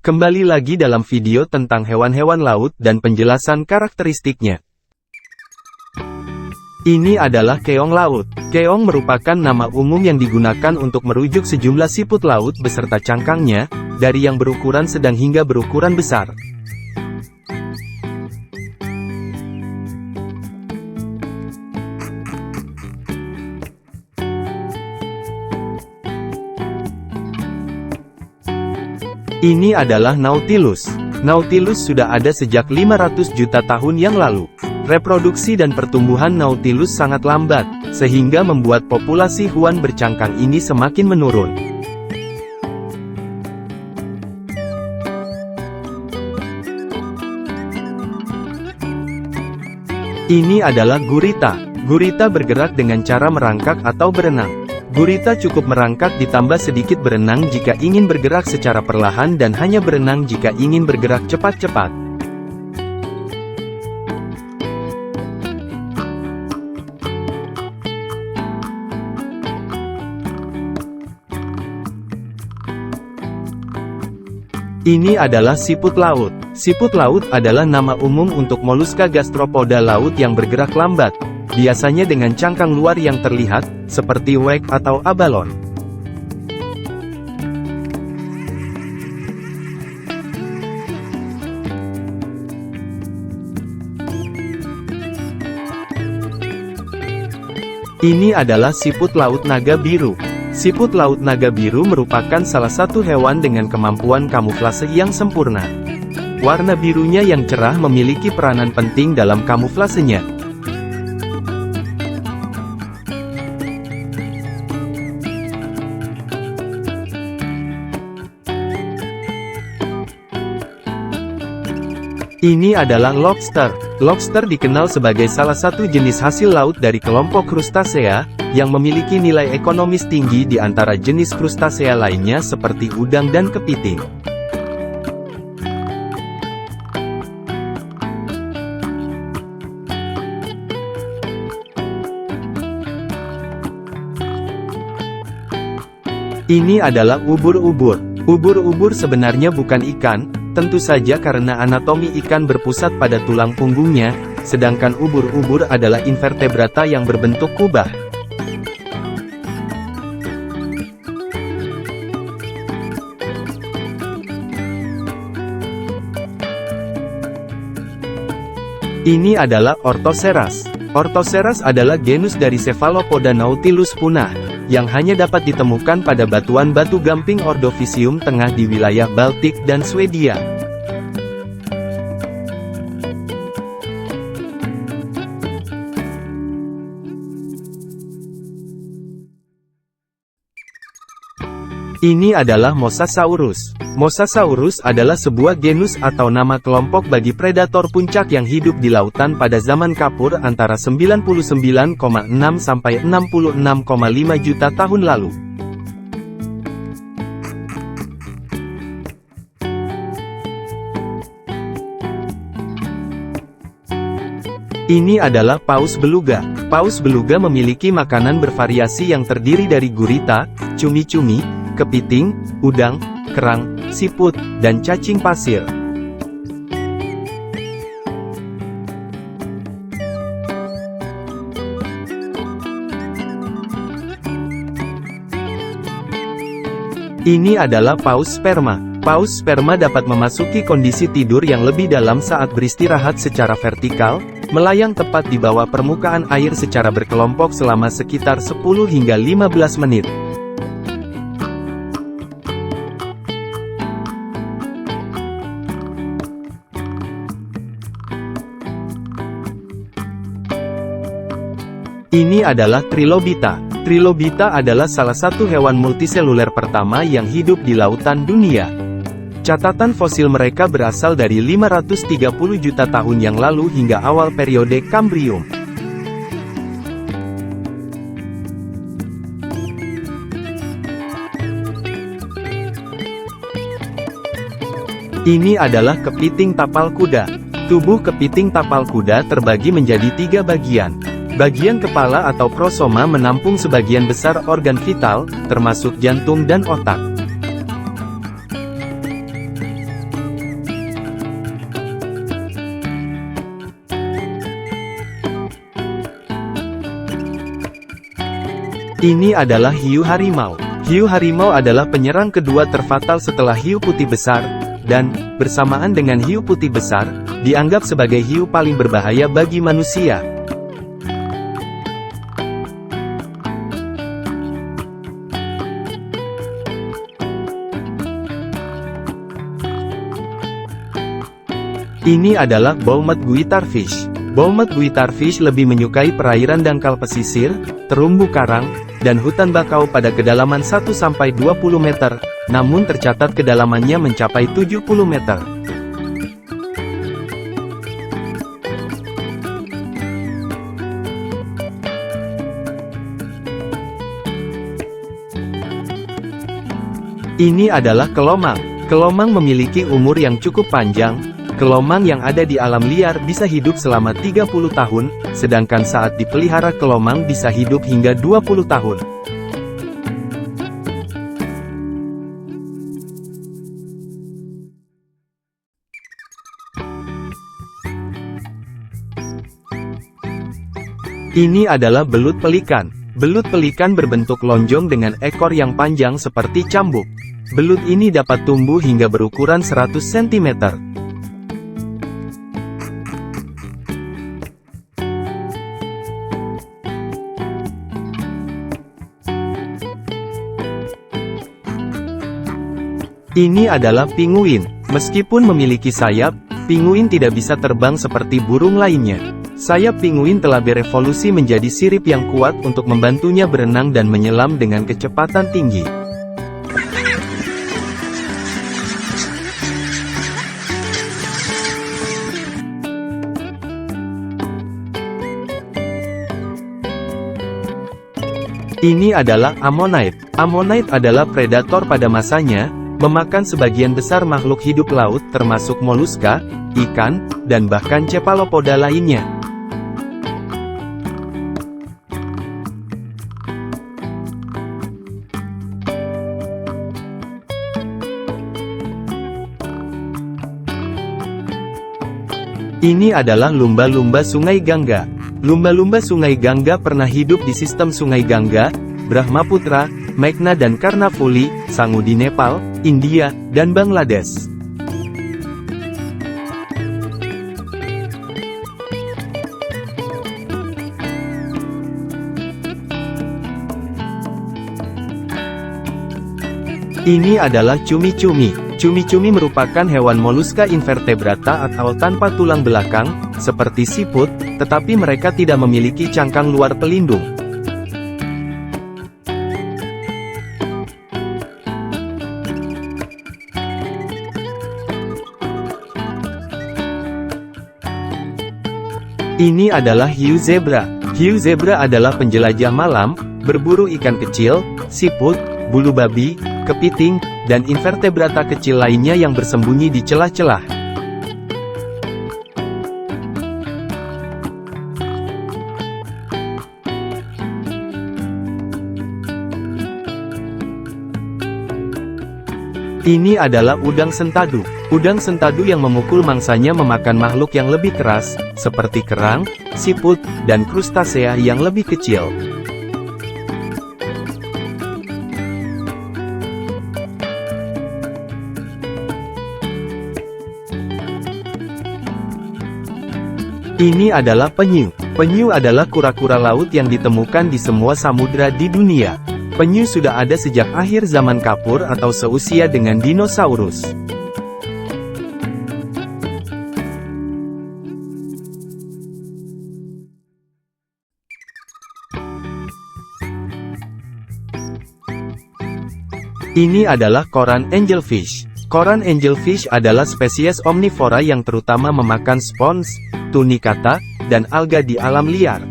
Kembali lagi dalam video tentang hewan-hewan laut dan penjelasan karakteristiknya. Ini adalah keong laut. Keong merupakan nama umum yang digunakan untuk merujuk sejumlah siput laut beserta cangkangnya, dari yang berukuran sedang hingga berukuran besar. Ini adalah Nautilus. Nautilus sudah ada sejak 500 juta tahun yang lalu. Reproduksi dan pertumbuhan Nautilus sangat lambat, sehingga membuat populasi hewan bercangkang ini semakin menurun. Ini adalah gurita. Gurita bergerak dengan cara merangkak atau berenang. Gurita cukup merangkak ditambah sedikit berenang jika ingin bergerak secara perlahan dan hanya berenang jika ingin bergerak cepat-cepat. Ini adalah siput laut. Siput laut adalah nama umum untuk moluska gastropoda laut yang bergerak lambat, biasanya dengan cangkang luar yang terlihat, seperti wake atau abalon. Ini adalah siput laut naga biru. Siput laut naga biru merupakan salah satu hewan dengan kemampuan kamuflase yang sempurna. Warna birunya yang cerah memiliki peranan penting dalam kamuflasenya. Ini adalah lobster. Lobster dikenal sebagai salah satu jenis hasil laut dari kelompok krustasea, yang memiliki nilai ekonomis tinggi di antara jenis krustasea lainnya seperti udang dan kepiting. Ini adalah ubur-ubur. Ubur-ubur sebenarnya bukan ikan, tentu saja karena anatomi ikan berpusat pada tulang punggungnya, sedangkan ubur-ubur adalah invertebrata yang berbentuk kubah. Ini adalah Orthoceras. Orthoceras adalah genus dari Cephalopoda Nautilus punah, yang hanya dapat ditemukan pada batuan batu gamping Ordovisium tengah di wilayah Baltik dan Swedia. Ini adalah Mosasaurus. Mosasaurus adalah sebuah genus atau nama kelompok bagi predator puncak yang hidup di lautan pada zaman kapur antara 99,6 sampai 66,5 juta tahun lalu. Ini adalah paus beluga. Paus beluga memiliki makanan bervariasi yang terdiri dari gurita, cumi-cumi, kepiting, udang, kerang, siput, dan cacing pasir. Ini adalah paus sperma. Paus sperma dapat memasuki kondisi tidur yang lebih dalam saat beristirahat secara vertikal, melayang tepat di bawah permukaan air secara berkelompok selama sekitar 10 hingga 15 menit. Ini adalah Trilobita. Trilobita adalah salah satu hewan multiseluler pertama yang hidup di lautan dunia. Catatan fosil mereka berasal dari 530 juta tahun yang lalu hingga awal periode Kambrium. Ini adalah kepiting tapal kuda. Tubuh kepiting tapal kuda terbagi menjadi 3 bagian. Bagian kepala atau prosoma menampung sebagian besar organ vital, termasuk jantung dan otak. Ini adalah hiu harimau. Hiu harimau adalah penyerang kedua terfatal setelah hiu putih besar, dan, bersamaan dengan hiu putih besar, dianggap sebagai hiu paling berbahaya bagi manusia. Ini adalah Bowmouth guitarfish. Bowmouth guitarfish lebih menyukai perairan dangkal pesisir, terumbu karang, dan hutan bakau pada kedalaman 1-20 meter, namun tercatat kedalamannya mencapai 70 meter. Ini adalah kelomang. Kelomang memiliki umur yang cukup panjang. Kelomang yang ada di alam liar bisa hidup selama 30 tahun, sedangkan saat dipelihara kelomang bisa hidup hingga 20 tahun. Ini adalah belut pelikan. Belut pelikan berbentuk lonjong dengan ekor yang panjang seperti cambuk. Belut ini dapat tumbuh hingga berukuran 100 cm. Ini adalah pinguin. Meskipun memiliki sayap, pinguin tidak bisa terbang seperti burung lainnya. Sayap pinguin telah berevolusi menjadi sirip yang kuat untuk membantunya berenang dan menyelam dengan kecepatan tinggi. Ini adalah ammonite. Ammonite adalah predator pada masanya, memakan sebagian besar makhluk hidup laut termasuk moluska, ikan, dan bahkan cephalopoda lainnya. Ini adalah lumba-lumba Sungai Gangga. Lumba-lumba Sungai Gangga pernah hidup di sistem Sungai Gangga, Brahmaputra, Meghna dan Karnavuli, Sangu di Nepal, India, dan Bangladesh. Ini adalah cumi-cumi. Cumi-cumi merupakan hewan moluska invertebrata atau tanpa tulang belakang, seperti siput, tetapi mereka tidak memiliki cangkang luar pelindung. Ini adalah hiu zebra. Hiu zebra adalah penjelajah malam, berburu ikan kecil, siput, bulu babi, kepiting, dan invertebrata kecil lainnya yang bersembunyi di celah-celah. Ini adalah udang sentadu. Udang sentadu yang memukul mangsanya memakan makhluk yang lebih keras, seperti kerang, siput, dan krustasea yang lebih kecil. Ini adalah penyu. Penyu adalah kura-kura laut yang ditemukan di semua samudra di dunia. Penyu sudah ada sejak akhir zaman kapur atau seusia dengan dinosaurus. Ini adalah koran angelfish. Koran angelfish adalah spesies omnivora yang terutama memakan spons, tunicata, dan alga di alam liar.